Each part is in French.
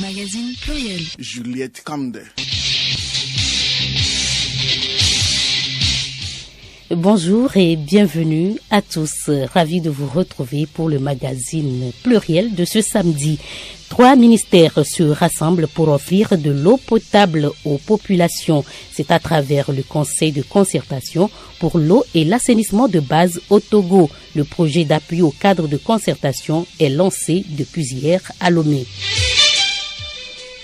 Magazine pluriel. Juliette Kamde. Bonjour et bienvenue à tous. Ravi de vous retrouver pour le magazine pluriel de ce samedi. 3 ministères se rassemblent pour offrir de l'eau potable aux populations. C'est à travers le Conseil de concertation pour l'eau et l'assainissement de base au Togo. Le projet d'appui au cadre de concertation est lancé depuis hier à Lomé.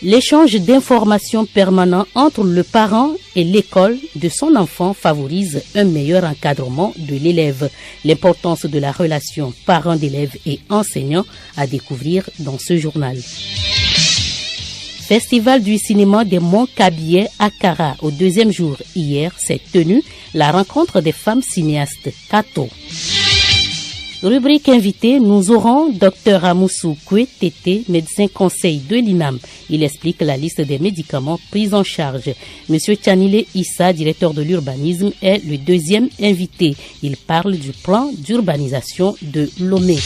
L'échange d'informations permanent entre le parent et l'école de son enfant favorise un meilleur encadrement de l'élève. L'importance de la relation parent-d'élève et enseignant à découvrir dans ce journal. Festival du cinéma des Monts Kabylie à Kara. Au 2e jour hier s'est tenue la rencontre des femmes cinéastes Kato. Rubrique invitée, nous aurons Dr Amoussou Koué-Tété, médecin conseil de l'INAM. Il explique la liste des médicaments pris en charge. Monsieur Tchanile Issa, directeur de l'urbanisme, est le 2e invité. Il parle du plan d'urbanisation de Lomé.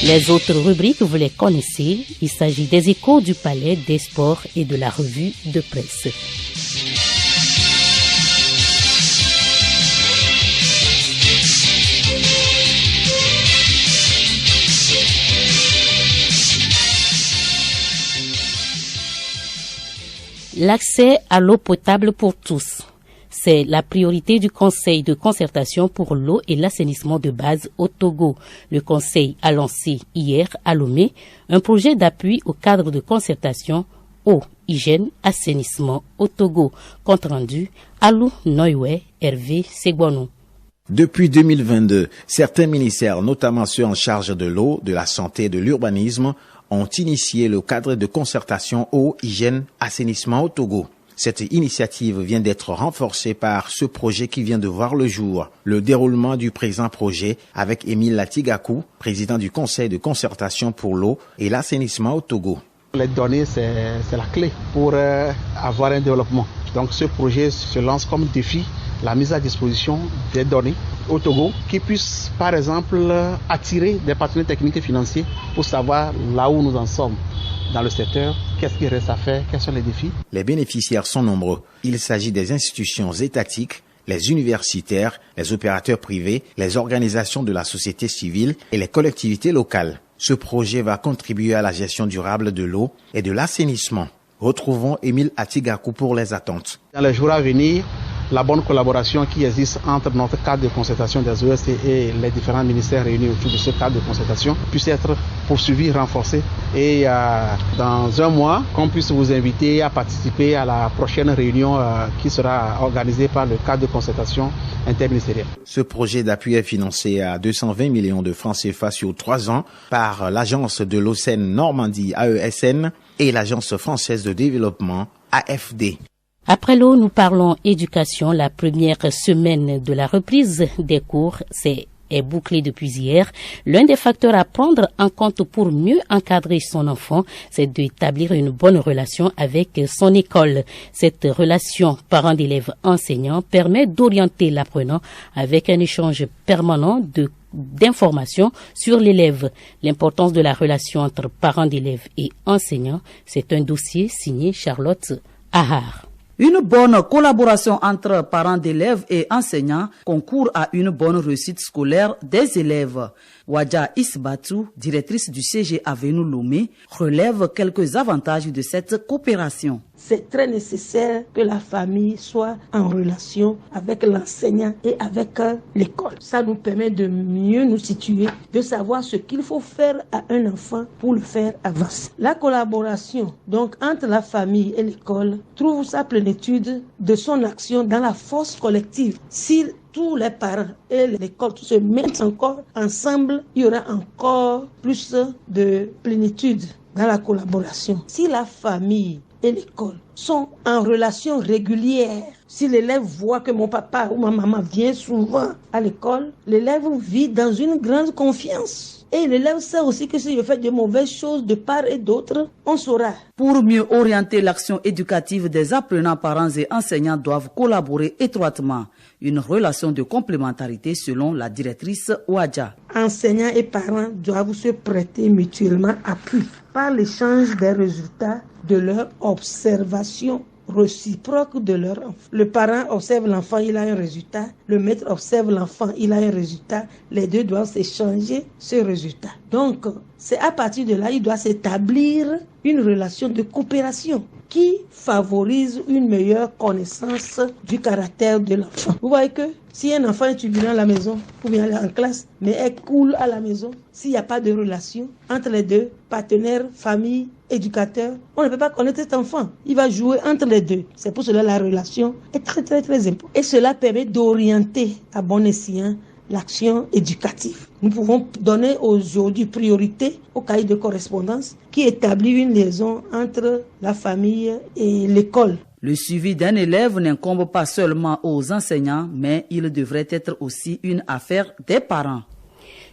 Les autres rubriques, vous les connaissez. Il s'agit des échos du palais, des sports et de la revue de presse. L'accès à l'eau potable pour tous. C'est la priorité du Conseil de concertation pour l'eau et l'assainissement de base au Togo. Le Conseil a lancé hier à Lomé un projet d'appui au cadre de concertation eau, hygiène, assainissement au Togo. Compte rendu, Alou Noywe, Hervé Segbono. Depuis 2022, certains ministères, notamment ceux en charge de l'eau, de la santé et de l'urbanisme, ont initié le cadre de concertation eau, hygiène, assainissement au Togo. Cette initiative vient d'être renforcée par ce projet qui vient de voir le jour. Le déroulement du présent projet avec Émile Latigakou, président du Conseil de concertation pour l'eau et l'assainissement au Togo. Les données, c'est la clé pour avoir un développement. Donc ce projet se lance comme défi, la mise à disposition des données au Togo qui puissent par exemple attirer des partenaires techniques et financiers pour savoir là où nous en sommes dans le secteur, qu'est-ce qui reste à faire, quels sont les défis. Les bénéficiaires sont nombreux. Il s'agit des institutions étatiques, les universitaires, les opérateurs privés, les organisations de la société civile et les collectivités locales. Ce projet va contribuer à la gestion durable de l'eau et de l'assainissement. Retrouvons Émile Atigakou pour les attentes. Dans les jours à venir, la bonne collaboration qui existe entre notre cadre de concertation des OST et les différents ministères réunis autour de ce cadre de concertation puisse être poursuivie, renforcée et dans un mois, qu'on puisse vous inviter à participer à la prochaine réunion qui sera organisée par le cadre de concertation interministériel. Ce projet d'appui est financé à 220 millions de francs CFA sur 3 ans par l'agence de l'Océan Normandie AESN et l'agence française de développement AFD. Après l'eau, nous parlons éducation. La première semaine de la reprise des cours est bouclée depuis hier. L'un des facteurs à prendre en compte pour mieux encadrer son enfant, c'est d'établir une bonne relation avec son école. Cette relation parent-d'élève-enseignant permet d'orienter l'apprenant avec un échange permanent d'informations sur l'élève. L'importance de la relation entre parents d'élèves et enseignants, c'est un dossier signé Charlotte Ahar. Une bonne collaboration entre parents d'élèves et enseignants concourt à une bonne réussite scolaire des élèves. Wadja Isbatou, directrice du CG Avenu Lomé, relève quelques avantages de cette coopération. C'est très nécessaire que la famille soit en relation avec l'enseignant et avec l'école. Ça nous permet de mieux nous situer, de savoir ce qu'il faut faire à un enfant pour le faire avancer. La collaboration donc entre la famille et l'école trouve sa plénitude de son action dans la force collective. Si tous les parents et l'école se mettent encore ensemble, il y aura encore plus de plénitude dans la collaboration. Si la famille et l'école sont en relation régulière, Si l'élève voit que mon papa ou ma maman vient souvent à l'école, l'élève vit dans une grande confiance. Et l'élève sait aussi que si je fais de mauvaises choses de part et d'autre, on saura. Pour mieux orienter l'action éducative des apprenants, parents et enseignants doivent collaborer étroitement. Une relation de complémentarité selon la directrice Ouadja. Enseignants et parents doivent se prêter mutuellement appui par l'échange des résultats de leur observation réciproque de leur enfant. Le parent observe l'enfant, il a un résultat. Le maître observe l'enfant, il a un résultat. Les deux doivent s'échanger ce résultat. Donc, c'est à partir de là, il doit s'établir une relation de coopération qui favorise une meilleure connaissance du caractère de l'enfant. Vous voyez que si un enfant est turbulent à la maison, ou bien en classe, mais est cool à la maison, s'il n'y a pas de relation entre les deux, partenaires, famille, éducateur, on ne peut pas connaître cet enfant. Il va jouer entre les deux. C'est pour cela que la relation est très importante. Et cela permet d'orienter à bon escient l'action éducative. Nous pouvons donner aujourd'hui priorité au cahier de correspondance qui établit une liaison entre la famille et l'école. Le suivi d'un élève n'incombe pas seulement aux enseignants, mais il devrait être aussi une affaire des parents.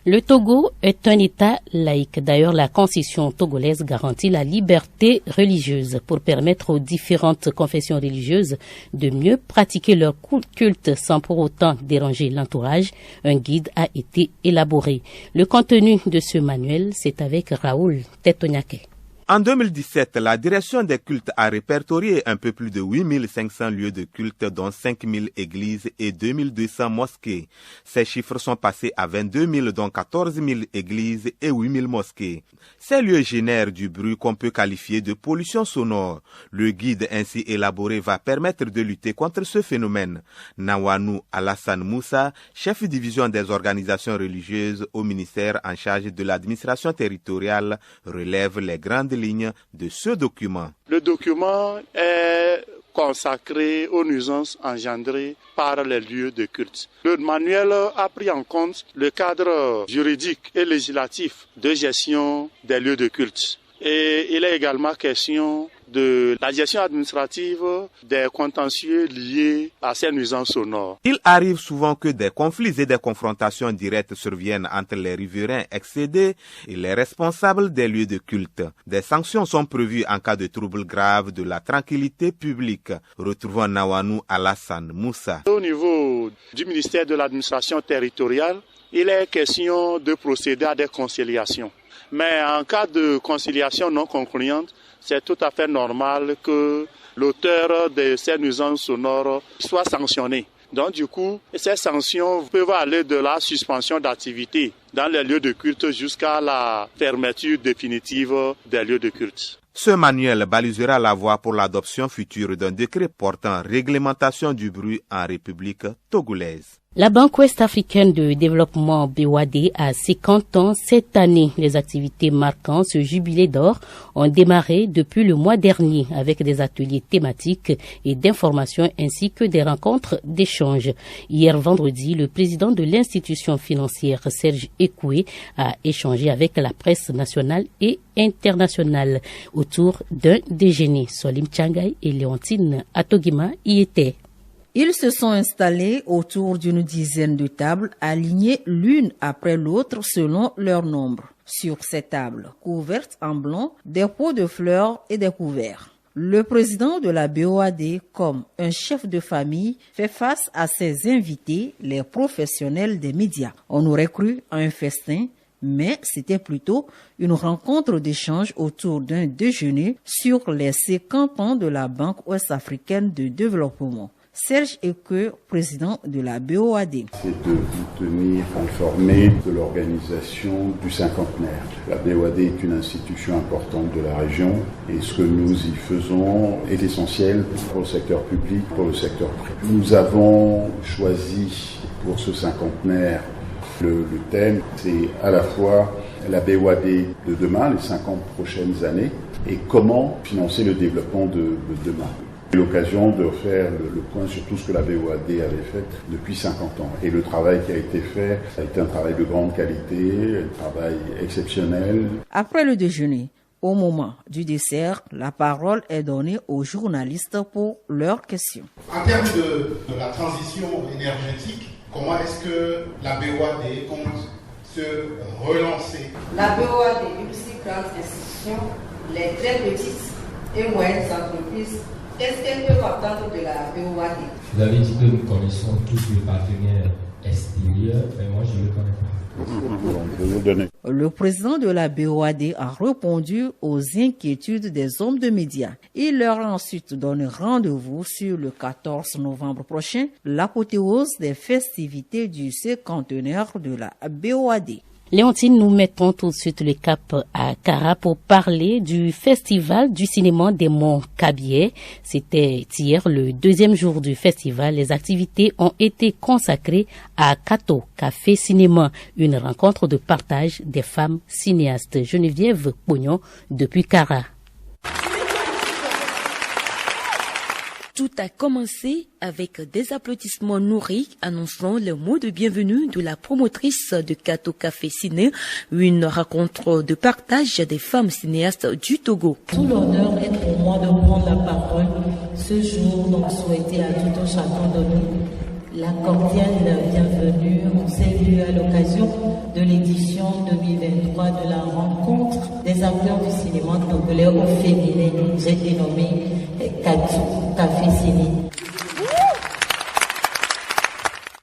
Le Togo est un État laïque. D'ailleurs, la Constitution togolaise garantit la liberté religieuse pour permettre aux différentes confessions religieuses de mieux pratiquer leur culte sans pour autant déranger l'entourage. Un guide a été élaboré. Le contenu de ce manuel, c'est avec Raoul Tetonyake. En 2017, la direction des cultes a répertorié un peu plus de 8500 lieux de culte, dont 5000 églises et 2200 mosquées. Ces chiffres sont passés à 22 000, dont 14 000 églises et 8 000 mosquées. Ces lieux génèrent du bruit qu'on peut qualifier de pollution sonore. Le guide ainsi élaboré va permettre de lutter contre ce phénomène. Nawanou Alassane Moussa, chef de division des organisations religieuses au ministère en charge de l'administration territoriale, relève les grandes lignes de ce document. Le document est consacré aux nuisances engendrées par les lieux de culte. Le manuel a pris en compte le cadre juridique et législatif de gestion des lieux de culte. Et il est également question de la gestion administrative des contentieux liés à ces nuisances sonores. Il arrive souvent que des conflits et des confrontations directes surviennent entre les riverains excédés et les responsables des lieux de culte. Des sanctions sont prévues en cas de troubles graves de la tranquillité publique. Retrouvons Nawanou Alassane Moussa. Au niveau du ministère de l'administration territoriale, il est question de procéder à des conciliations. Mais en cas de conciliation non concluante, c'est tout à fait normal que l'auteur de ces nuisances sonores soit sanctionné. Donc du coup, ces sanctions peuvent aller de la suspension d'activité dans les lieux de culte jusqu'à la fermeture définitive des lieux de culte. Ce manuel balisera la voie pour l'adoption future d'un décret portant réglementation du bruit en République togolaise. La Banque ouest-africaine de développement BOAD a 50 ans cette année. Les activités marquant ce jubilé d'or ont démarré depuis le mois dernier avec des ateliers thématiques et d'information ainsi que des rencontres d'échange. Hier vendredi, le président de l'institution financière Serge Ekoué a échangé avec la presse nationale et internationale autour d'un déjeuner. Solim Tchangay et Léontine Atogima y étaient. Ils se sont installés autour d'une dizaine de tables, alignées l'une après l'autre selon leur nombre. Sur ces tables, couvertes en blanc, des pots de fleurs et des couverts. Le président de la BOAD, comme un chef de famille, fait face à ses invités, les professionnels des médias. On aurait cru à un festin, mais c'était plutôt une rencontre d'échange autour d'un déjeuner sur les 50 ans de la Banque ouest-africaine de développement. Serge Ekoué, président de la BOAD. C'est de vous tenir informé de l'organisation du cinquantenaire. La BOAD est une institution importante de la région et ce que nous y faisons est essentiel pour le secteur public, pour le secteur privé. Nous avons choisi pour ce cinquantenaire le thème, c'est à la fois la BOAD de demain, les 50 prochaines années, et comment financer le développement de demain. L'occasion de faire le point sur tout ce que la BOAD avait fait depuis 50 ans. Et le travail qui a été fait a été un travail de grande qualité, un travail exceptionnel. Après le déjeuner, Au moment du dessert, la parole est donnée aux journalistes pour leurs questions. En termes de la transition énergétique, comment est-ce que la BOAD compte se relancer? La BOAD est une si grande institution, les très petites et moyennes entreprises, qu'est-ce qu'elles peuvent attendre de la BOAD? Vous avez dit que nous connaissons tous les partenaires extérieurs, mais moi je ne le connais pas. Le président de la BOAD a répondu aux inquiétudes des hommes de médias. Il leur a ensuite donné rendez-vous sur le 14 novembre prochain, l'apothéose des festivités du cinquantenaire de la BOAD. Léontine, nous mettons tout de suite le cap à Kara pour parler du festival du cinéma des Monts Kabylie. C'était hier le deuxième jour du festival. Les activités ont été consacrées à Kato Café Cinéma, une rencontre de partage des femmes cinéastes. Geneviève Pognon depuis Kara. Tout a commencé avec des applaudissements nourris annonçant le mot de bienvenue de la promotrice de Kato Café Ciné, une rencontre de partage des femmes cinéastes du Togo. Tout l'honneur est pour moi de prendre la parole ce jour, donc souhaiter à tout un chacun de nous la cordiale bienvenue. On s'est vu à l'occasion de l'édition 2023 de la rencontre des acteurs du cinéma togolais au féminin. J'ai dénommé Kato Café Ciné.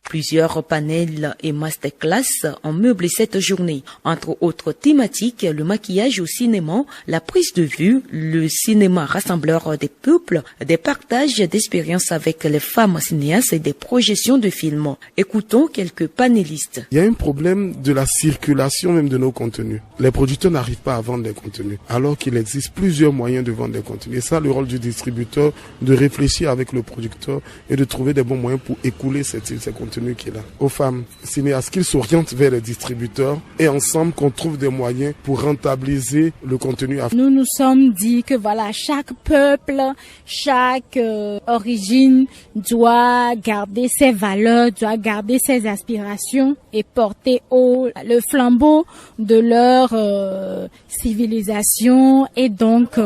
Plusieurs panels et masterclass ont meublé cette journée. Entre autres thématiques, le maquillage au cinéma, la prise de vue, le cinéma rassembleur des peuples, des partages d'expériences avec les femmes cinéastes et des projections de films. Écoutons quelques panélistes. Il y a un problème de la circulation même de nos contenus. Les producteurs n'arrivent pas à vendre des contenus, alors qu'il existe plusieurs moyens de vendre des contenus. Et ça, le rôle du distributeur, de réfléchir avec le producteur et de trouver des bons moyens pour écouler ces contenus qui est là. Aux femmes cinéastes qu'ils s'orientent vers les distributeurs et ensemble qu'on trouve des moyens pour rentabiliser le contenu. Nous nous sommes dit que voilà, chaque peuple, chaque origine doit garder ses valeurs, doit garder ses aspirations et porter haut le flambeau de leur civilisation. Et donc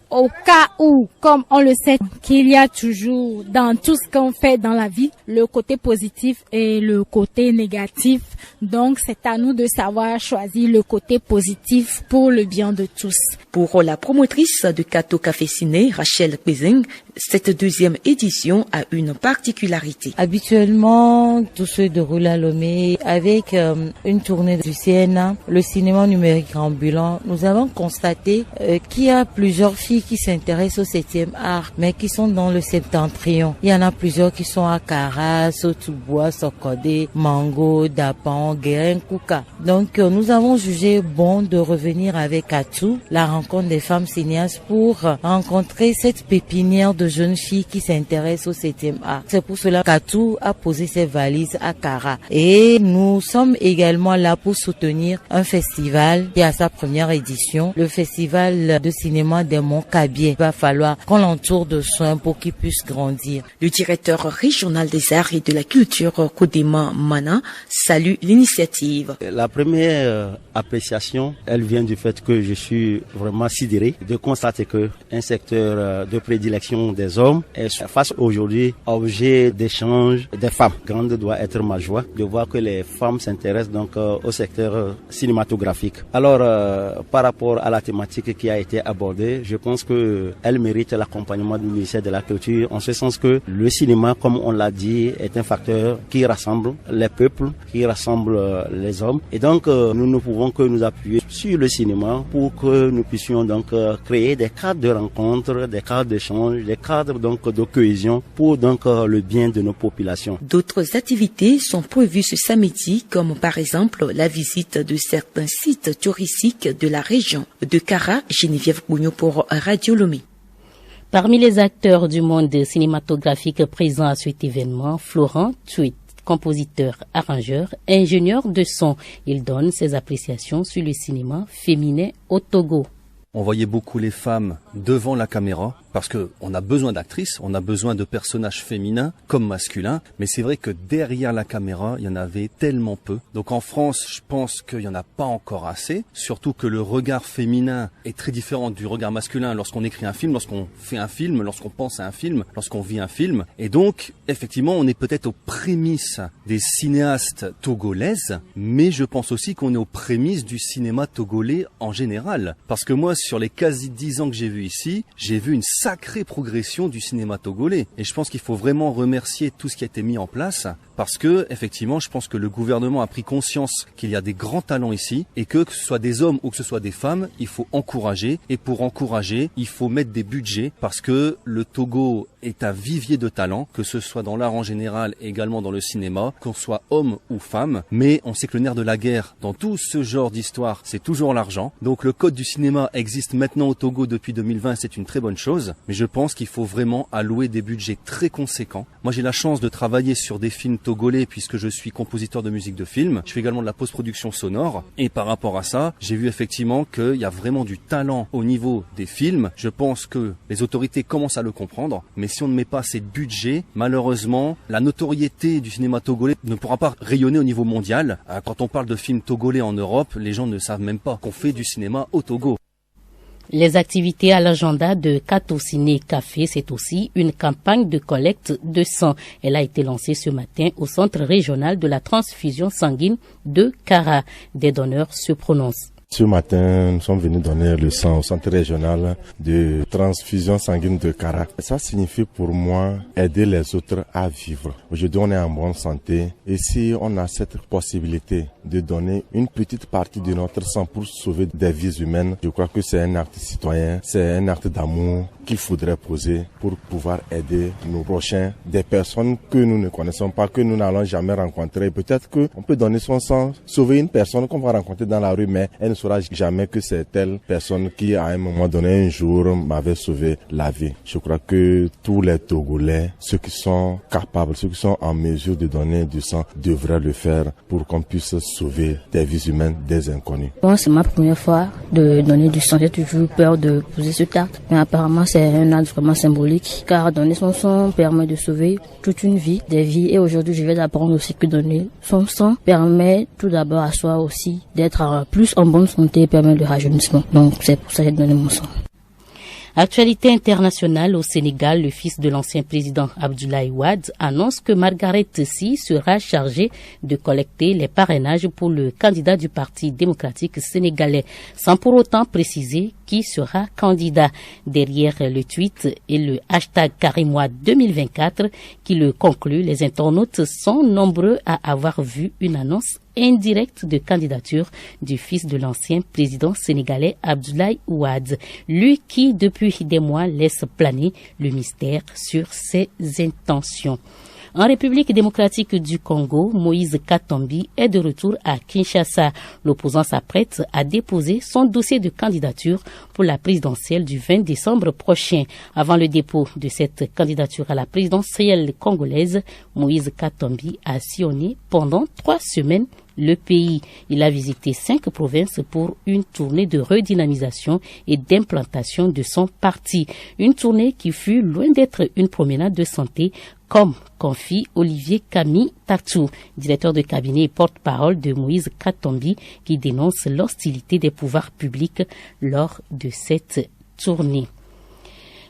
au cas où, comme on le sait, qu'il y a toujours dans tout ce qu'on fait dans la vie, le côté positif et le côté négatif. Donc, c'est à nous de savoir choisir le côté positif pour le bien de tous. Pour la promotrice de Kato Café Ciné, Rachel Kwezing, cette deuxième édition a une particularité. Habituellement, tout se déroule à Lomé avec une tournée du CNA, le cinéma numérique ambulant. Nous avons constaté qu'il y a plusieurs filles qui s'intéressent au 7e art, mais qui sont dans le septentrion. Il y en a plusieurs qui sont à Kara, Sotubois, Sokodé, Mango, Dapan, Guérin, Kouka. Donc, nous avons jugé bon de revenir avec Katou, la rencontre des femmes cinéastes, pour rencontrer cette pépinière de jeunes filles qui s'intéressent au 7e art. C'est pour cela que Katou a posé ses valises à Kara. Et nous sommes également là pour soutenir un festival qui a sa première édition, le festival de cinéma des Monts Kabylie. Il va falloir qu'on l'entoure de soins pour qu'il puisse grandir. Le directeur régional des arts et de la culture, Kodema Mana, salue l'initiative. La première appréciation, elle vient du fait que je suis vraiment sidéré de constater que un secteur de prédilection des hommes est face aujourd'hui objet d'échange des femmes. Grande doit être ma joie de voir que les femmes s'intéressent donc au secteur cinématographique. Alors, par rapport à la thématique qui a été abordée, je pense que elle mérite l'accompagnement du ministère de la Culture, en ce sens que le cinéma, comme on l'a dit, est un facteur qui rassemble les peuples, qui rassemble les hommes. Et donc, nous ne pouvons que nous appuyer sur le cinéma pour que nous puissions donc créer des cadres de rencontres, des cadres d'échange, des cadres donc de cohésion pour donc le bien de nos populations. D'autres activités sont prévues ce samedi, comme par exemple la visite de certains sites touristiques de la région. De Kara, Geneviève Pognon pour Radio Lomé. Parmi les acteurs du monde cinématographique présents à cet événement, Florent Tweet, compositeur, arrangeur, ingénieur de son. Il donne ses appréciations sur le cinéma féminin au Togo. On voyait beaucoup les femmes devant la caméra, parce que on a besoin d'actrices, on a besoin de personnages féminins comme masculins, mais c'est vrai que derrière la caméra, il y en avait tellement peu. Donc en France, je pense qu'il y en a pas encore assez, surtout que le regard féminin est très différent du regard masculin lorsqu'on écrit un film, lorsqu'on fait un film, lorsqu'on pense à un film, lorsqu'on vit un film. Et donc, effectivement, on est peut-être aux prémices des cinéastes togolaises, mais je pense aussi qu'on est aux prémices du cinéma togolais en général. Parce que moi, sur les quasi 10 ans que j'ai vu ici, j'ai vu une sacrée progression du cinéma togolais. Et je pense qu'il faut vraiment remercier tout ce qui a été mis en place, parce que, effectivement, je pense que le gouvernement a pris conscience qu'il y a des grands talents ici, et que ce soit des hommes ou que ce soit des femmes, il faut encourager. Et pour encourager, il faut mettre des budgets, parce que le Togo est un vivier de talent, que ce soit dans l'art en général et également dans le cinéma, qu'on soit homme ou femme. Mais on sait que le nerf de la guerre, dans tout ce genre d'histoire, c'est toujours l'argent. Donc le code du cinéma existe maintenant au Togo depuis 2020, c'est une très bonne chose. Mais je pense qu'il faut vraiment allouer des budgets très conséquents. Moi, j'ai la chance de travailler sur des films togolais puisque je suis compositeur de musique de film. Je fais également de la post-production sonore. Et par rapport à ça, j'ai vu effectivement qu'il y a vraiment du talent au niveau des films. Je pense que les autorités commencent à le comprendre. Mais si on ne met pas assez de budget, malheureusement, la notoriété du cinéma togolais ne pourra pas rayonner au niveau mondial. Quand on parle de films togolais en Europe, les gens ne savent même pas qu'on fait du cinéma au Togo. Les activités à l'agenda de Kato Ciné Café, c'est aussi une campagne de collecte de sang. Elle a été lancée ce matin au centre régional de la transfusion sanguine de Kara. Des donneurs se prononcent. Ce matin, nous sommes venus donner le sang au centre régional de transfusion sanguine de Kara. Ça signifie pour moi aider les autres à vivre. Aujourd'hui, on est en bonne santé et si on a cette possibilité de donner une petite partie de notre sang pour sauver des vies humaines, je crois que c'est un acte citoyen, c'est un acte d'amour qu'il faudrait poser pour pouvoir aider nos prochains, des personnes que nous ne connaissons pas, que nous n'allons jamais rencontrer. Peut-être qu'on peut donner son sang, sauver une personne qu'on va rencontrer dans la rue, mais elle ne saura jamais que c'est telle personne qui, à un moment donné, un jour, m'avait sauvé la vie. Je crois que tous les Togolais, ceux qui sont capables, ceux qui sont en mesure de donner du sang, devraient le faire pour qu'on puisse sauver des vies humaines des inconnus. Bon, c'est ma première fois de donner du sang. J'ai toujours peur de poser ce acte, mais apparemment c'est un acte vraiment symbolique, car donner son sang permet de sauver toute une vie, des vies. Et aujourd'hui, je vais apprendre aussi que donner son sang permet tout d'abord à soi aussi d'être plus en bonne santé et permet le rajeunissement. Donc c'est pour ça que j'ai donné mon sang. Actualité internationale au Sénégal, le fils de l'ancien président Abdoulaye Wade annonce que Margaret Sy sera chargée de collecter les parrainages pour le candidat du Parti démocratique sénégalais, sans pour autant préciser qui sera candidat. Derrière le tweet et le hashtag Karimwade 2024 qui le conclut, les internautes sont nombreux à avoir vu une annonce indirecte de candidature du fils de l'ancien président sénégalais Abdoulaye Wade, lui qui depuis des mois laisse planer le mystère sur ses intentions. En République démocratique du Congo, Moïse Katumbi est de retour à Kinshasa. L'opposant s'apprête à déposer son dossier de candidature pour la présidentielle du 20 décembre prochain. Avant le dépôt de cette candidature à la présidentielle congolaise, Moïse Katumbi a sillonné pendant 3 semaines le pays. Il a visité 5 provinces pour une tournée de redynamisation et d'implantation de son parti. Une tournée qui fut loin d'être une promenade de santé, comme confie Olivier Camille Tatou, directeur de cabinet et porte-parole de Moïse Katumbi, qui dénonce l'hostilité des pouvoirs publics lors de cette tournée.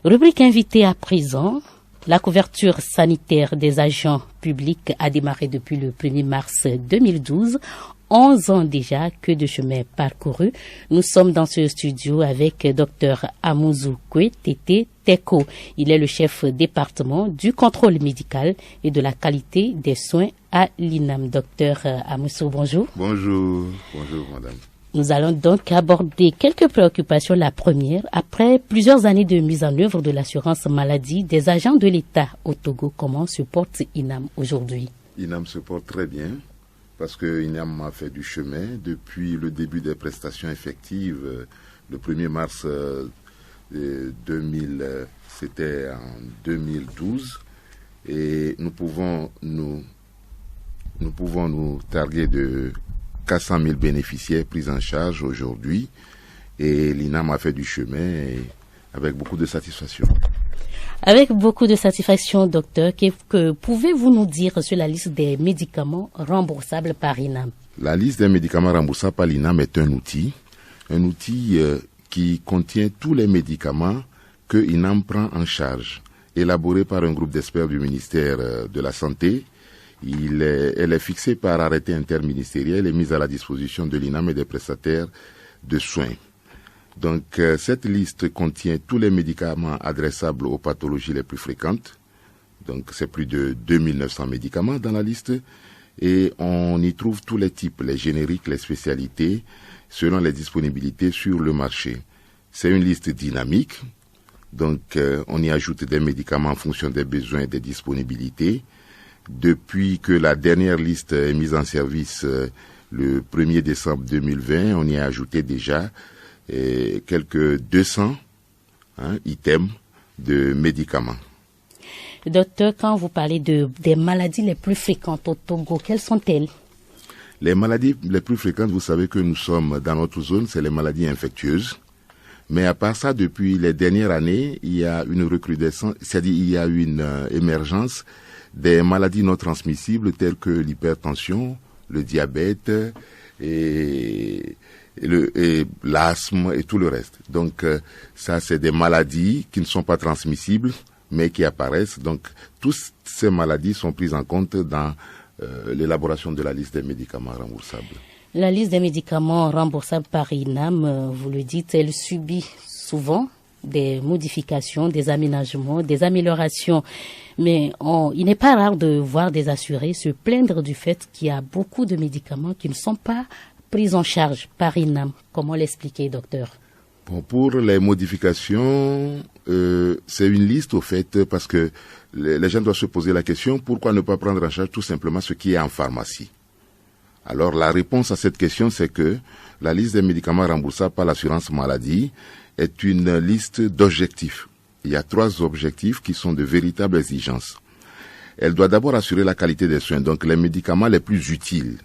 Rubrique invitée à présent. La couverture sanitaire des agents publics a démarré depuis le 1er mars 2012. 11 ans déjà, que de chemin parcouru. Nous sommes dans ce studio avec Dr Amouzou Tété Teko. Il est le chef département du contrôle médical et de la qualité des soins à l'INAM. Dr Amouzou, bonjour. Bonjour madame. Nous allons donc aborder quelques préoccupations. La première, après plusieurs années de mise en œuvre de l'assurance maladie des agents de l'État au Togo, comment se porte INAM aujourd'hui? INAM se porte très bien parce que INAM a fait du chemin depuis le début des prestations effectives. Le 1er mars 2000, c'était en 2012 et nous pouvons nous targuer de 400 000 bénéficiaires pris en charge aujourd'hui et l'INAM a fait du chemin avec beaucoup de satisfaction. Avec beaucoup de satisfaction, docteur, que pouvez-vous nous dire sur la liste des médicaments remboursables par l'INAM? La liste des médicaments remboursables par l'INAM est un outil qui contient tous les médicaments que l'INAM prend en charge, élaboré par un groupe d'experts du ministère de la Santé. Elle est fixée par arrêté interministériel et mise à la disposition de l'INAM et des prestataires de soins. Donc, cette liste contient tous les médicaments adressables aux pathologies les plus fréquentes. Donc, c'est plus de 2900 médicaments dans la liste. Et on y trouve tous les types, les génériques, les spécialités, selon les disponibilités sur le marché. C'est une liste dynamique. Donc, on y ajoute des médicaments en fonction des besoins et des disponibilités. Depuis que la dernière liste est mise en service le 1er décembre 2020, on y a ajouté déjà quelques 200 items de médicaments. Docteur, quand vous parlez des maladies les plus fréquentes au Togo, quelles sont-elles? Les maladies les plus fréquentes, vous savez que nous sommes dans notre zone, c'est les maladies infectieuses. Mais à part ça, depuis les dernières années, il y a une recrudescence, c'est-à-dire il y a une émergence des maladies non transmissibles telles que l'hypertension, le diabète et l'asthme et tout le reste. Donc ça, c'est des maladies qui ne sont pas transmissibles, mais qui apparaissent. Donc toutes ces maladies sont prises en compte dans l'élaboration de la liste des médicaments remboursables. La liste des médicaments remboursables par l'INAM, vous le dites, elle subit souvent des modifications, des aménagements, des améliorations. Mais il n'est pas rare de voir des assurés se plaindre du fait qu'il y a beaucoup de médicaments qui ne sont pas pris en charge par l'INAM. Comment l'expliquer, docteur? Bon, pour les modifications, c'est une liste au fait parce que les gens doivent se poser la question, pourquoi ne pas prendre en charge tout simplement ce qui est en pharmacie? Alors la réponse à cette question, c'est que la liste des médicaments remboursables par l'assurance maladie est une liste d'objectifs. Il y a 3 objectifs qui sont de véritables exigences. Elle doit d'abord assurer la qualité des soins, donc les médicaments les plus utiles,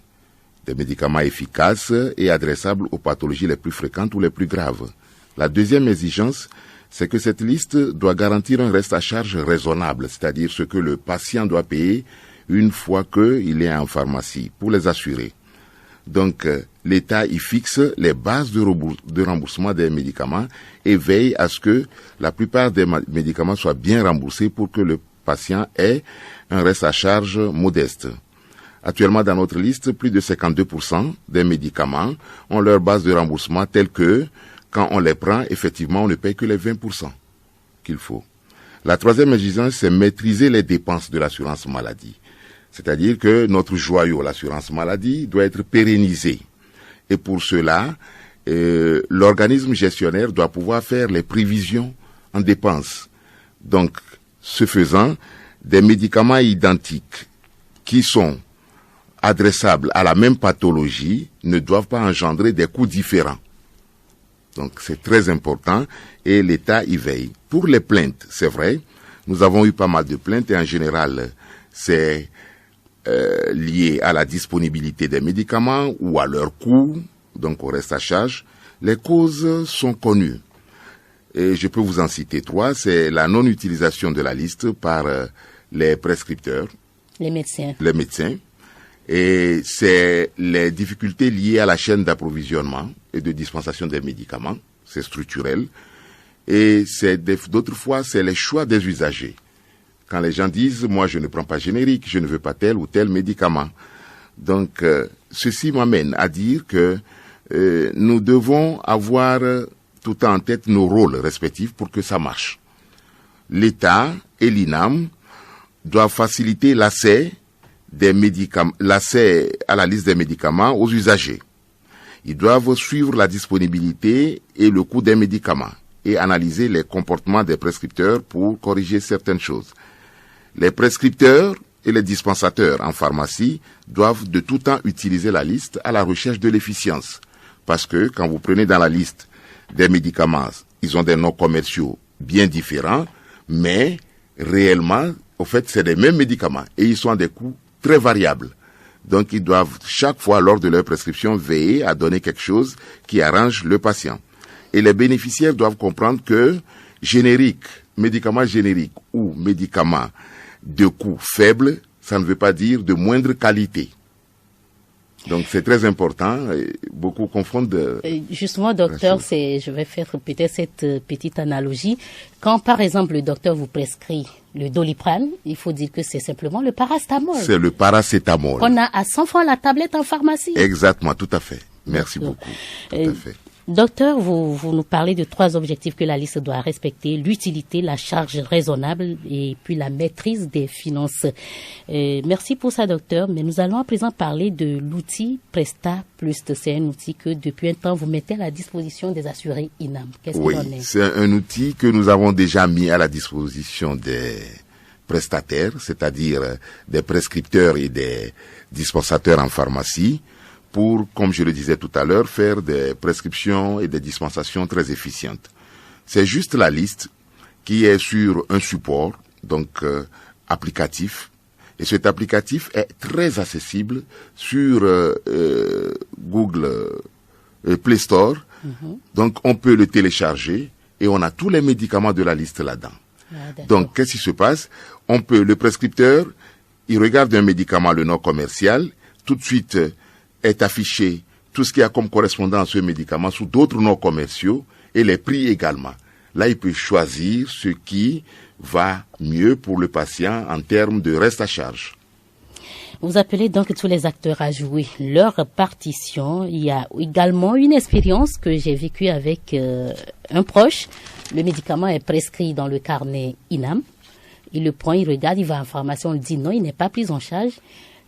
des médicaments efficaces et adressables aux pathologies les plus fréquentes ou les plus graves. La deuxième exigence, c'est que cette liste doit garantir un reste à charge raisonnable, c'est-à-dire ce que le patient doit payer une fois qu'il est en pharmacie, pour les assurer. Donc, l'État y fixe les bases de remboursement des médicaments et veille à ce que la plupart des médicaments soient bien remboursés pour que le patient ait un reste à charge modeste. Actuellement, dans notre liste, plus de 52% des médicaments ont leur base de remboursement telle que, quand on les prend, effectivement, on ne paye que les 20% qu'il faut. La troisième exigence, c'est maîtriser les dépenses de l'assurance maladie. C'est-à-dire que notre joyau, l'assurance maladie, doit être pérennisé. Et pour cela, l'organisme gestionnaire doit pouvoir faire les prévisions en dépenses. Donc, ce faisant, des médicaments identiques qui sont adressables à la même pathologie ne doivent pas engendrer des coûts différents. Donc, c'est très important et l'État y veille. Pour les plaintes, c'est vrai, nous avons eu pas mal de plaintes et en général, c'est lié à la disponibilité des médicaments ou à leur coût, donc au reste à charge. Les causes sont connues. Et je peux vous en citer 3. C'est la non-utilisation de la liste par les prescripteurs. Les médecins. Les médecins. Et c'est les difficultés liées à la chaîne d'approvisionnement et de dispensation des médicaments. C'est structurel. Et d'autres fois, c'est les choix des usagers. Quand les gens disent, moi je ne prends pas générique, je ne veux pas tel ou tel médicament. Donc, ceci m'amène à dire que nous devons avoir tout en tête nos rôles respectifs pour que ça marche. L'État et l'INAM doivent faciliter l'accès à la liste des médicaments aux usagers. Ils doivent suivre la disponibilité et le coût des médicaments et analyser les comportements des prescripteurs pour corriger certaines choses. Les prescripteurs et les dispensateurs en pharmacie doivent de tout temps utiliser la liste à la recherche de l'efficience. Parce que quand vous prenez dans la liste des médicaments, ils ont des noms commerciaux bien différents, mais réellement, au fait, c'est les mêmes médicaments et ils sont à des coûts très variables. Donc, ils doivent chaque fois, lors de leur prescription, veiller à donner quelque chose qui arrange le patient. Et les bénéficiaires doivent comprendre que générique, médicament générique ou médicament de coût faible, ça ne veut pas dire de moindre qualité. Donc c'est très important. Beaucoup confondent. Justement, docteur, je vais faire peut-être cette petite analogie. Quand, par exemple, le docteur vous prescrit le Doliprane, il faut dire que c'est simplement le paracétamol. C'est le paracétamol. On a à 100 francs la tablette en pharmacie. Exactement, tout à fait. Merci beaucoup. Tout à fait. Docteur, vous nous parlez de 3 objectifs que la liste doit respecter: l'utilité, la charge raisonnable et puis la maîtrise des finances. Merci pour ça, docteur. Mais nous allons à présent parler de l'outil Presta Plus. C'est un outil que depuis un temps vous mettez à la disposition des assurés INAM. Qu'est-ce qu'il en est? C'est un outil que nous avons déjà mis à la disposition des prestataires, c'est-à-dire des prescripteurs et des dispensateurs en pharmacie, pour, comme je le disais tout à l'heure, faire des prescriptions et des dispensations très efficientes. C'est juste la liste qui est sur un support, donc applicatif. Et cet applicatif est très accessible sur Google Play Store. Donc on peut le télécharger et on a tous les médicaments de la liste là-dedans. Donc qu'est-ce qui se passe? Le prescripteur, il regarde un médicament, le nom commercial, tout de suite est affiché tout ce qui a comme correspondant à ce médicament sous d'autres noms commerciaux et les prix également. Là, il peut choisir ce qui va mieux pour le patient en termes de reste à charge. Vous appelez donc tous les acteurs à jouer leur partition. Il y a également une expérience que j'ai vécue avec un proche. Le médicament est prescrit dans le carnet INAM. Il le prend, il regarde, il va en pharmacie, on lui dit non, il n'est pas pris en charge.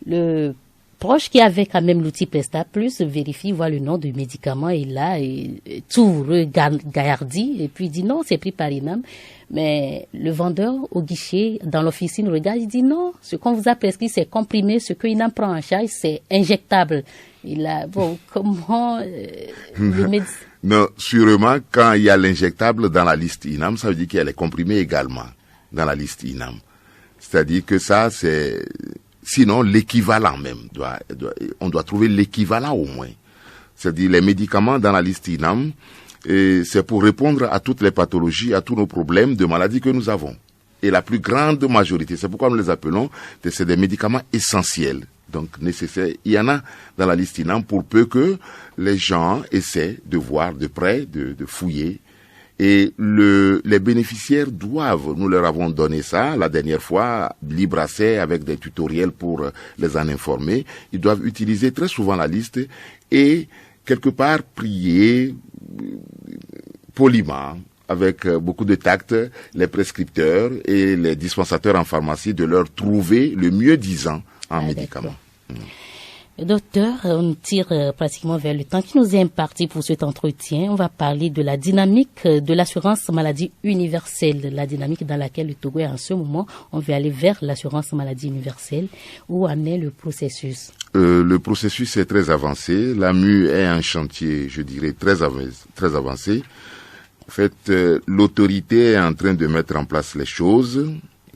Le proche qui avait quand même l'outil Presta Plus vérifie, voit le nom du médicament et là, tout regardit et puis il dit non, c'est pris par INAM. Mais le vendeur au guichet, dans l'officine, regarde, il dit non, ce qu'on vous a prescrit, c'est comprimé, ce que INAM prend en charge, c'est injectable. Comment le médecin... Non, sûrement, quand il y a l'injectable dans la liste INAM, ça veut dire qu'il y a les comprimés également dans la liste INAM. C'est-à-dire que ça, c'est... Sinon, l'équivalent même, on doit trouver l'équivalent au moins. C'est-à-dire les médicaments dans la liste INAM, c'est pour répondre à toutes les pathologies, à tous nos problèmes de maladies que nous avons. Et la plus grande majorité, c'est pourquoi nous les appelons, c'est des médicaments essentiels, donc nécessaires. Il y en a dans la liste INAM pour peu que les gens essaient de voir de près, de fouiller. Et les bénéficiaires doivent, nous leur avons donné ça la dernière fois, libre accès avec des tutoriels pour les en informer. Ils doivent utiliser très souvent la liste et quelque part prier poliment, avec beaucoup de tact, les prescripteurs et les dispensateurs en pharmacie de leur trouver le mieux disant en médicaments. Docteur, on tire pratiquement vers le temps qui nous est imparti pour cet entretien. On va parler de la dynamique de l'assurance maladie universelle, la dynamique dans laquelle le Togo est en ce moment. On veut aller vers l'assurance maladie universelle. Où en est le processus? Le processus est très avancé. L'AMU est un chantier, je dirais, très avancé. En fait, l'autorité est en train de mettre en place les choses.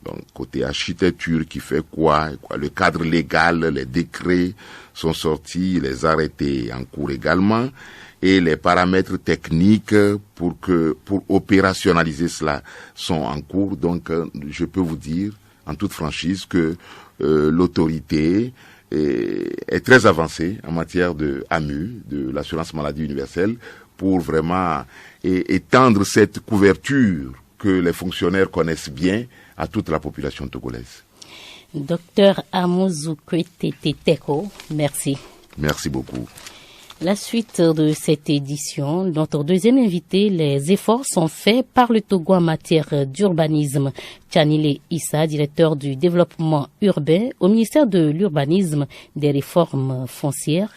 Donc, côté architecture qui fait quoi, le cadre légal, les décrets sont sortis, les arrêtés en cours également, et les paramètres techniques pour opérationnaliser cela sont en cours. Donc, je peux vous dire, en toute franchise, que l'autorité est très avancée en matière de AMU, de l'assurance maladie universelle, pour vraiment étendre cette couverture que les fonctionnaires connaissent bien à toute la population togolaise. Docteur Amouzou Kwete-Teko, merci. Merci beaucoup. La suite de cette édition, notre deuxième invité, les efforts sont faits par le Togo en matière d'urbanisme. Tchanile Issa, directeur du développement urbain au ministère de l'urbanisme, des réformes foncières.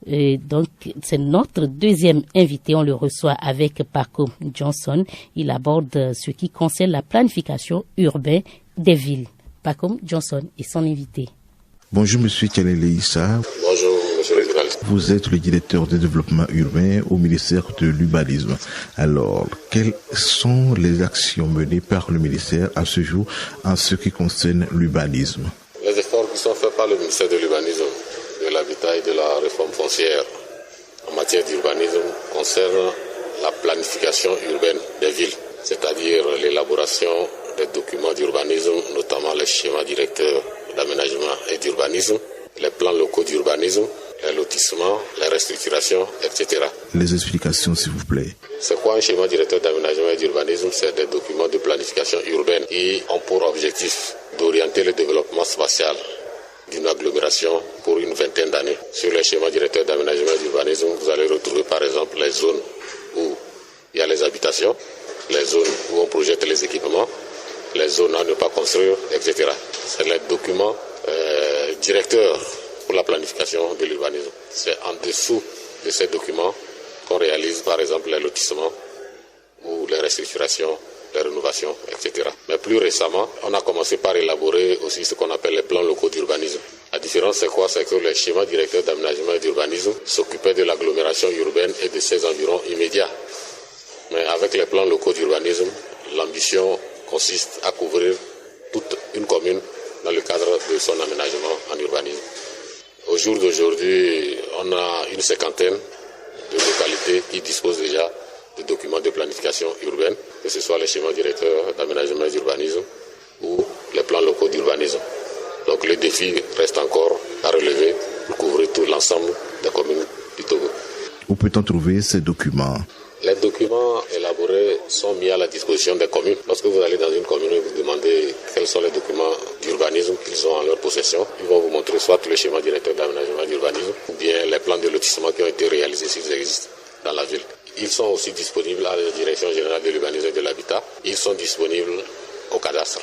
Donc, c'est notre deuxième invité. On le reçoit avec Paco Johnson. Il aborde ce qui concerne la planification urbaine des villes. Paco Johnson est son invité. Bonjour, monsieur Tchanile Issa. Bonjour, monsieur le journaliste. Vous êtes le directeur de développement urbain au ministère de l'urbanisme. Alors, quelles sont les actions menées par le ministère à ce jour en ce qui concerne l'urbanisme? Les efforts qui sont faits par le ministère de l'urbanisme, de l'habitat et de la réforme foncière en matière d'urbanisme concernent la planification urbaine des villes. c'est-à-dire l'élaboration des documents d'urbanisme, notamment les schémas directeurs d'aménagement et d'urbanisme, les plans locaux d'urbanisme, les lotissements, les restructurations, etc. Les explications, s'il vous plaît. C'est quoi un schéma directeur d'aménagement et d'urbanisme? C'est des documents de planification urbaine qui ont pour objectif d'orienter le développement spatial d'une agglomération pour une vingtaine d'années. Sur les schémas directeurs d'aménagement et d'urbanisme, vous allez retrouver par exemple les zones où il y a les habitations, les zones où on projette les équipements, les zones à ne pas construire, etc. C'est les documents directeurs pour la planification de l'urbanisme. C'est en dessous de ces documents qu'on réalise par exemple les lotissements ou les restructurations, les rénovations, etc. Mais plus récemment, on a commencé par élaborer aussi ce qu'on appelle les plans locaux d'urbanisme. La différence, c'est quoi? C'est que les schémas directeurs d'aménagement et d'urbanisme s'occupaient de l'agglomération urbaine et de ses environs immédiats. Mais avec les plans locaux d'urbanisme, l'ambition consiste à couvrir toute une commune dans le cadre de son aménagement en urbanisme. Au jour d'aujourd'hui, on a une cinquantaine de localités qui disposent déjà de documents de planification urbaine, que ce soit les schémas directeurs d'aménagement et d'urbanisme ou les plans locaux d'urbanisme. Donc le défi reste encore à relever pour couvrir tout l'ensemble des communes du Togo. Où peut-on trouver ces documents? Les documents élaborés sont mis à la disposition des communes. Lorsque vous allez dans une commune et vous demandez quels sont les documents d'urbanisme qu'ils ont en leur possession, ils vont vous montrer soit le schéma directeur d'aménagement et d'urbanisme ou bien les plans de lotissement qui ont été réalisés s'ils existent dans la ville. Ils sont aussi disponibles à la Direction générale de l'urbanisme et de l'habitat. Ils sont disponibles au cadastre.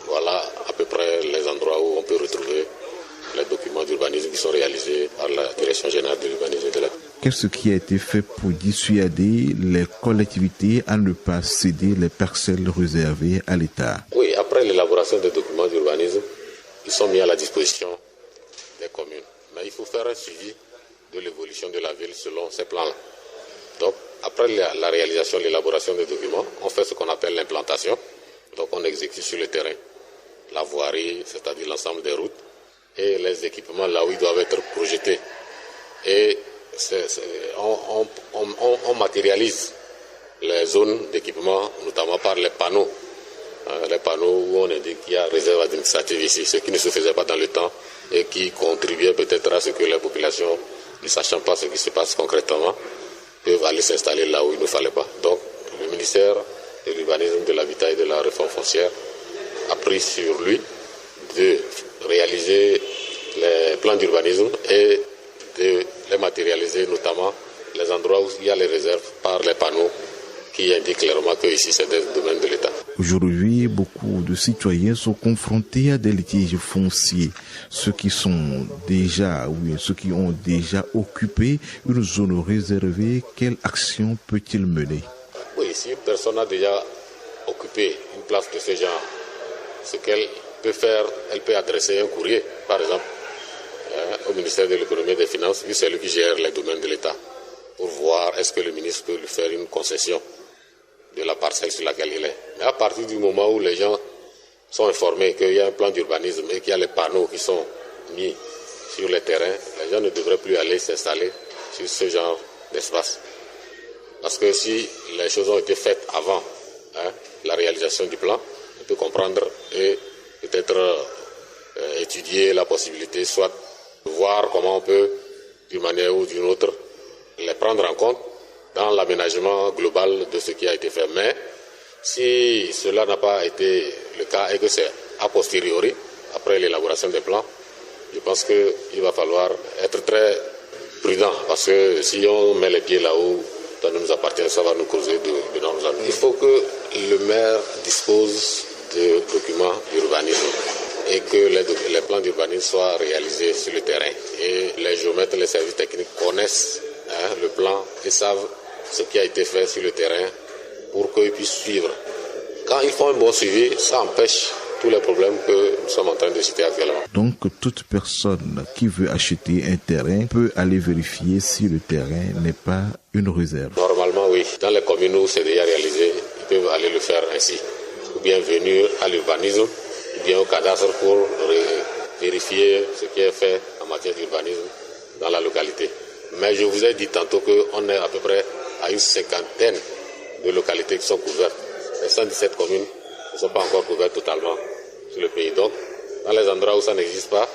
Voilà à peu près les endroits où on peut retrouver les documents d'urbanisme qui sont réalisés par la Direction générale de l'urbanisme et de l'habitat. Qu'est-ce qui a été fait pour dissuader les collectivités à ne pas céder les parcelles réservées à l'État? Oui, après l'élaboration des documents d'urbanisme, ils sont mis à la disposition des communes. Mais il faut faire un suivi de l'évolution de la ville selon ces plans-là. Donc, après la réalisation, l'élaboration des documents, on fait ce qu'on appelle l'implantation. Donc, on exécute sur le terrain la voirie, c'est-à-dire l'ensemble des routes, et les équipements là où ils doivent être projetés. Et on matérialise les zones d'équipement, notamment par les panneaux. Les panneaux où on indique qu'il y a réserve administrative ici, ce qui ne se faisait pas dans le temps et qui contribuait peut-être à ce que les populations, ne sachant pas ce qui se passe concrètement, peuvent aller s'installer là où il ne fallait pas. Donc, le ministère de l'urbanisme, de l'habitat et de la réforme foncière a pris sur lui de réaliser les plans d'urbanisme et de les matérialiser, notamment les endroits où il y a les réserves par les panneaux qui indiquent clairement que ici c'est des domaines de l'État. Aujourd'hui, beaucoup de citoyens sont confrontés à des litiges fonciers. Ceux qui ont déjà occupé une zone réservée, quelle action peut-il mener? Oui, si une personne a déjà occupé une place de ce genre, ce qu'elle peut faire, elle peut adresser un courrier, par exemple, au ministère de l'économie et des finances, vu c'est lui qui gère les domaines de l'État, pour voir est-ce que le ministre peut lui faire une concession de la parcelle sur laquelle il est. Mais à partir du moment où les gens sont informés qu'il y a un plan d'urbanisme et qu'il y a les panneaux qui sont mis sur les terrains, les gens ne devraient plus aller s'installer sur ce genre d'espace. Parce que si les choses ont été faites avant la réalisation du plan, on peut comprendre et peut-être étudier la possibilité, soit de voir comment on peut, d'une manière ou d'une autre, les prendre en compte dans l'aménagement global de ce qui a été fait. Mais si cela n'a pas été le cas et que c'est a posteriori, après l'élaboration des plans, je pense qu'il va falloir être très prudent. Parce que si on met les pieds là où ça ne nous appartient, ça va nous causer d'énormes ennuis. Il faut que le maire dispose de documents d'urbanisme et que les plans d'urbanisme soient réalisés sur le terrain. Et les géomètres, les services techniques connaissent le plan et savent ce qui a été fait sur le terrain pour qu'ils puissent suivre. Quand ils font un bon suivi, ça empêche tous les problèmes que nous sommes en train de citer actuellement. Donc toute personne qui veut acheter un terrain peut aller vérifier si le terrain n'est pas une réserve. Normalement oui, dans les communes où c'est déjà réalisé, ils peuvent aller le faire ainsi. Ou bien venir à l'urbanisme, ou bien au cadastre pour vérifier ce qui est fait en matière d'urbanisme dans la localité. Mais je vous ai dit tantôt qu'on est à peu près à une cinquantaine de localités qui sont couvertes. les 117 communes ne sont pas encore couvertes totalement sur le pays. Donc, dans les endroits où ça n'existe pas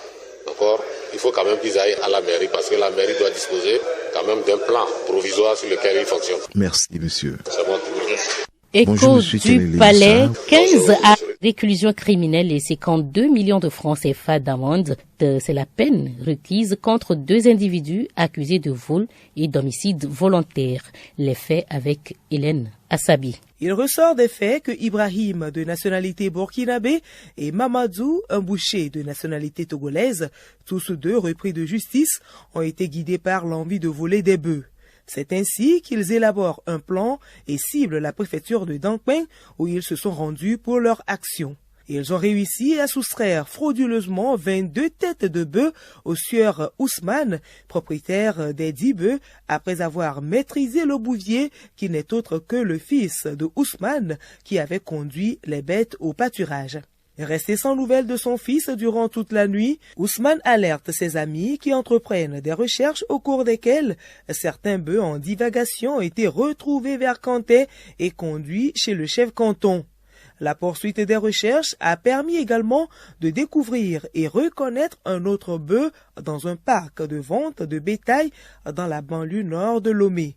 encore, il faut quand même qu'ils aillent à la mairie parce que la mairie doit disposer quand même d'un plan provisoire sur lequel ils fonctionnent. Merci, monsieur. C'est moi qui vous remercie. Écho du palais, 15 à réclusion criminelle et 52 millions de francs CFA d'amende. C'est la peine requise contre 2 individus accusés de vol et d'homicide volontaire. Les faits avec Hélène Assabi. Il ressort des faits que Ibrahim, de nationalité burkinabé, et Mamadou, un boucher de nationalité togolaise, tous deux repris de justice, ont été guidés par l'envie de voler des bœufs. C'est ainsi qu'ils élaborent un plan et ciblent la préfecture de Dangpeng où ils se sont rendus pour leur action. Ils ont réussi à soustraire frauduleusement 22 têtes de bœufs au sieur Ousmane, propriétaire des 10 bœufs, après avoir maîtrisé le bouvier qui n'est autre que le fils de Ousmane qui avait conduit les bêtes au pâturage. Resté sans nouvelles de son fils durant toute la nuit, Ousmane alerte ses amis qui entreprennent des recherches au cours desquelles certains bœufs en divagation ont été retrouvés vers Kanté et conduits chez le chef canton. La poursuite des recherches a permis également de découvrir et reconnaître un autre bœuf dans un parc de vente de bétail dans la banlieue nord de Lomé.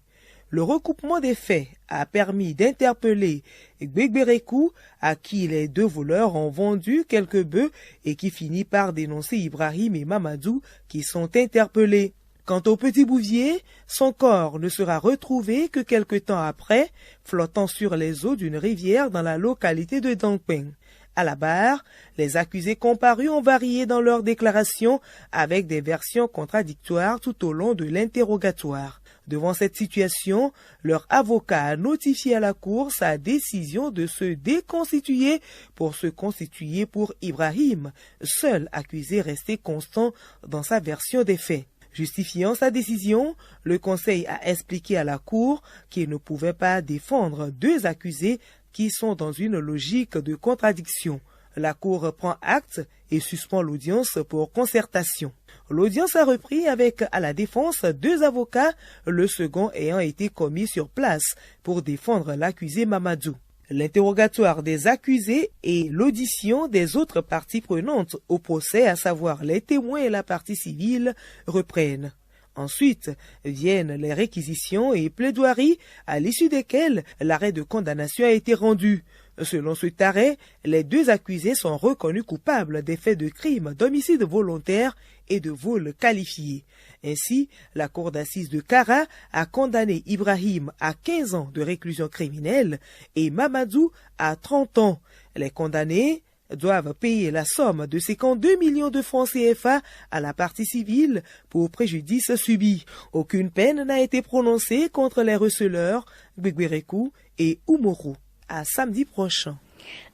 Le recoupement des faits a permis d'interpeller Gbegberekou, à qui les 2 voleurs ont vendu quelques bœufs et qui finit par dénoncer Ibrahim et Mamadou qui sont interpellés. Quant au petit bouvier, son corps ne sera retrouvé que quelque temps après, flottant sur les eaux d'une rivière dans la localité de Dangpeng. À la barre, les accusés comparus ont varié dans leurs déclarations avec des versions contradictoires tout au long de l'interrogatoire. Devant cette situation, leur avocat a notifié à la Cour sa décision de se déconstituer pour se constituer pour Ibrahim, seul accusé resté constant dans sa version des faits. Justifiant sa décision, le Conseil a expliqué à la Cour qu'il ne pouvait pas défendre 2 accusés qui sont dans une logique de contradiction. La Cour prend acte et suspend l'audience pour concertation. L'audience a repris avec à la défense 2 avocats, le second ayant été commis sur place pour défendre l'accusé Mamadou. L'interrogatoire des accusés et l'audition des autres parties prenantes au procès, à savoir les témoins et la partie civile, reprennent. Ensuite viennent les réquisitions et plaidoiries à l'issue desquelles l'arrêt de condamnation a été rendu. Selon cet arrêt, les 2 accusés sont reconnus coupables des faits de crime d'homicide volontaire et de vol qualifié. Ainsi, la cour d'assises de Kara a condamné Ibrahim à 15 ans de réclusion criminelle et Mamadou à 30 ans. Les condamnés doivent payer la somme de 52 millions de francs CFA à la partie civile pour préjudice subi. Aucune peine n'a été prononcée contre les receleurs Gbegberekou et Oumourou. À samedi prochain.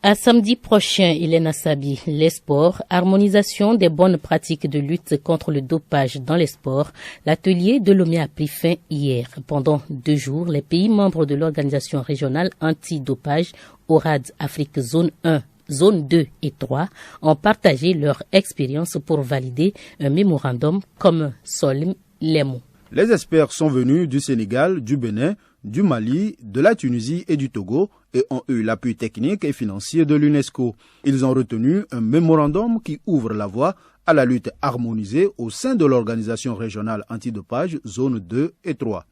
À samedi prochain, Hélène Assabi, les sports, harmonisation des bonnes pratiques de lutte contre le dopage dans les sports. L'atelier de Lomé a pris fin hier. Pendant 2 jours, les pays membres de l'organisation régionale anti-dopage ORAD Afrique Zone 1, Zone 2 et 3 ont partagé leur expérience pour valider un mémorandum comme Solim Lemo. Les experts sont venus du Sénégal, du Bénin, du Mali, de la Tunisie et du Togo et ont eu l'appui technique et financier de l'UNESCO. Ils ont retenu un mémorandum qui ouvre la voie à la lutte harmonisée au sein de l'organisation régionale antidopage zone 2 et 3.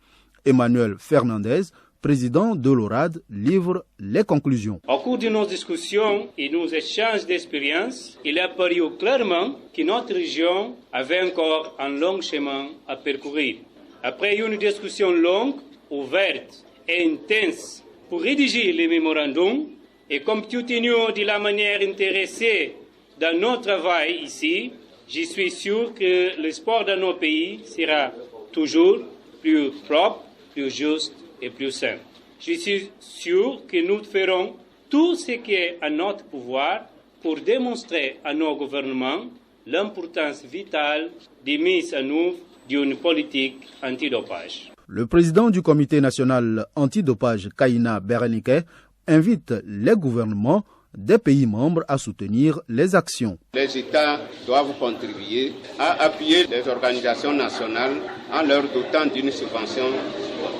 Emmanuel Fernandez, président de l'ORAD, livre les conclusions. Au cours de nos discussions et nos échanges d'expériences, il est apparu clairement que notre région avait encore un long chemin à parcourir. Après une discussion longue, ouverte et intense pour rédiger le mémorandum, et comme tout union de la manière intéressée dans notre travail ici, je suis sûr que le sport dans nos pays sera toujours plus propre, plus juste et plus sain. Je suis sûr que nous ferons tout ce qui est à notre pouvoir pour démontrer à nos gouvernements l'importance vitale de mise en œuvre d'une politique antidopage. Le président du comité national antidopage, Kaina Berenike, invite les gouvernements des pays membres à soutenir les actions. Les États doivent contribuer à appuyer les organisations nationales en leur dotant d'une subvention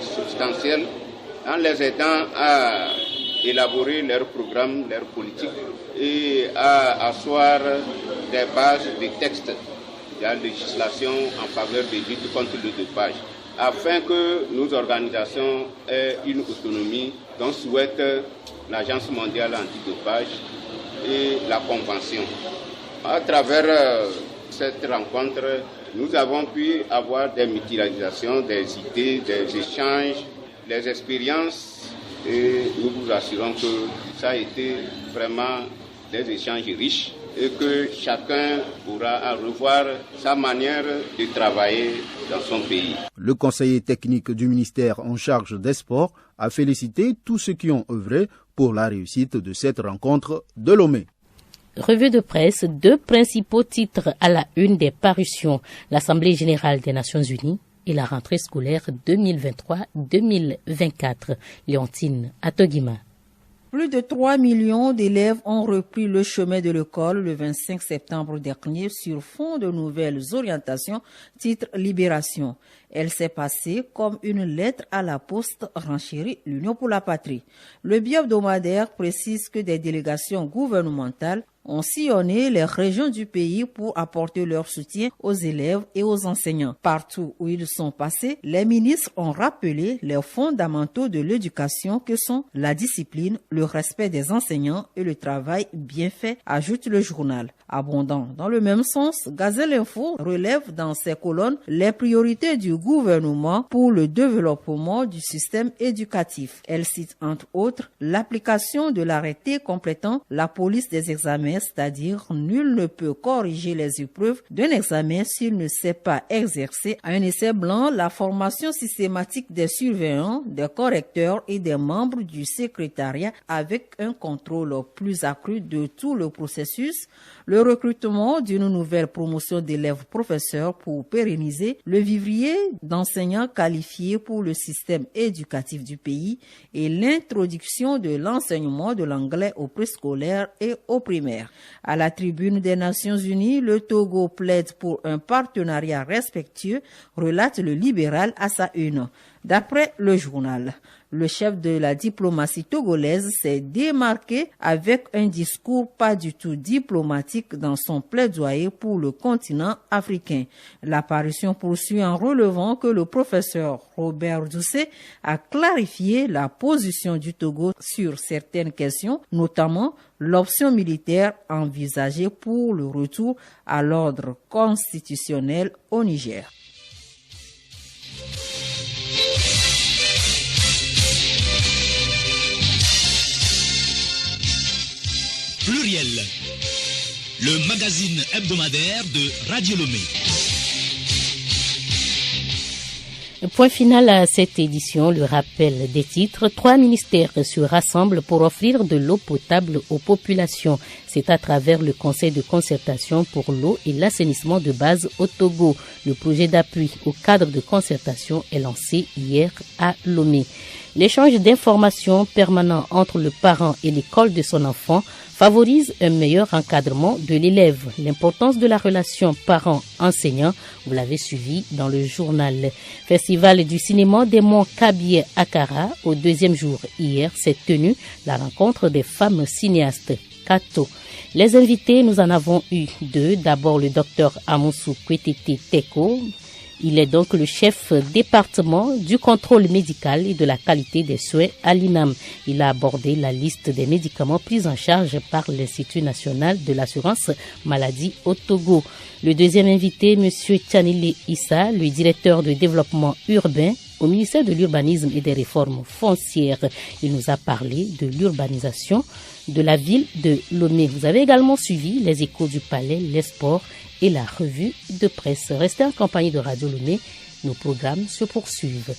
substantielle, en les aidant à élaborer leurs programmes, leurs politiques et à asseoir des bases de textes de la législation en faveur de lutte contre le dopage, afin que nos organisations aient une autonomie dont souhaite l'Agence mondiale antidopage et la Convention. À travers cette rencontre, nous avons pu avoir des mutualisations, des idées, des échanges, des expériences, et nous vous assurons que ça a été vraiment des échanges riches et que chacun pourra revoir sa manière de travailler dans son pays. Le conseiller technique du ministère en charge des sports a félicité tous ceux qui ont œuvré pour la réussite de cette rencontre de Lomé. Revue de presse, 2 principaux titres à la une des parutions. L'Assemblée générale des Nations unies et la rentrée scolaire 2023-2024. Léontine Atogima. Plus de 3 millions d'élèves ont repris le chemin de l'école le 25 septembre dernier sur fond de nouvelles orientations, titre Libération. Elle s'est passée comme une lettre à la poste, renchérit l'Union pour la patrie. Le bi-hebdomadaire précise que des délégations gouvernementales ont sillonné les régions du pays pour apporter leur soutien aux élèves et aux enseignants. Partout où ils sont passés, les ministres ont rappelé les fondamentaux de l'éducation que sont la discipline, le respect des enseignants et le travail bien fait, ajoute le journal. Abondant dans le même sens, Gazelle Info relève dans ses colonnes les priorités du gouvernement pour le développement du système éducatif. Elle cite entre autres l'application de l'arrêté complétant la police des examens, c'est-à-dire nul ne peut corriger les épreuves d'un examen s'il ne sait pas exercer à un essai blanc la formation systématique des surveillants, des correcteurs et des membres du secrétariat avec un contrôle plus accru de tout le processus, le recrutement d'une nouvelle promotion d'élèves professeurs pour pérenniser le vivrier d'enseignants qualifiés pour le système éducatif du pays et l'introduction de l'enseignement de l'anglais au préscolaire et au primaire. À la tribune des Nations Unies, le Togo plaide pour un partenariat respectueux, relate le libéral à sa une. D'après le journal, le chef de la diplomatie togolaise s'est démarqué avec un discours pas du tout diplomatique dans son plaidoyer pour le continent africain. L'apparition poursuit en relevant que le professeur Robert Doucet a clarifié la position du Togo sur certaines questions, notamment l'option militaire envisagée pour le retour à l'ordre constitutionnel au Niger. Pluriel, le magazine hebdomadaire de Radio Lomé. Point final à cette édition, le rappel des titres. 3 ministères se rassemblent pour offrir de l'eau potable aux populations. C'est à travers le Conseil de concertation pour l'eau et l'assainissement de base au Togo. Le projet d'appui au cadre de concertation est lancé hier à Lomé. L'échange d'informations permanent entre le parent et l'école de son enfant favorise un meilleur encadrement de l'élève. L'importance de la relation parent-enseignant, vous l'avez suivi dans le journal. Festival du cinéma des Monts Kabylie à Kara, au 2e jour hier, s'est tenue la rencontre des femmes cinéastes. Kato. Les invités, nous en avons eu 2. D'abord le docteur Amoussou Kwetete Teko. Il est donc le chef département du contrôle médical et de la qualité des soins à l'INAM. Il a abordé la liste des médicaments pris en charge par l'Institut national de l'assurance maladie au Togo. Le deuxième invité, M. Tchanile Issa, le directeur de développement urbain au ministère de l'Urbanisme et des Réformes foncières. Il nous a parlé de l'urbanisation de la ville de Lomé. Vous avez également suivi les échos du palais, les sports et la revue de presse. Restez en compagnie de Radio Lomé. Nos programmes se poursuivent.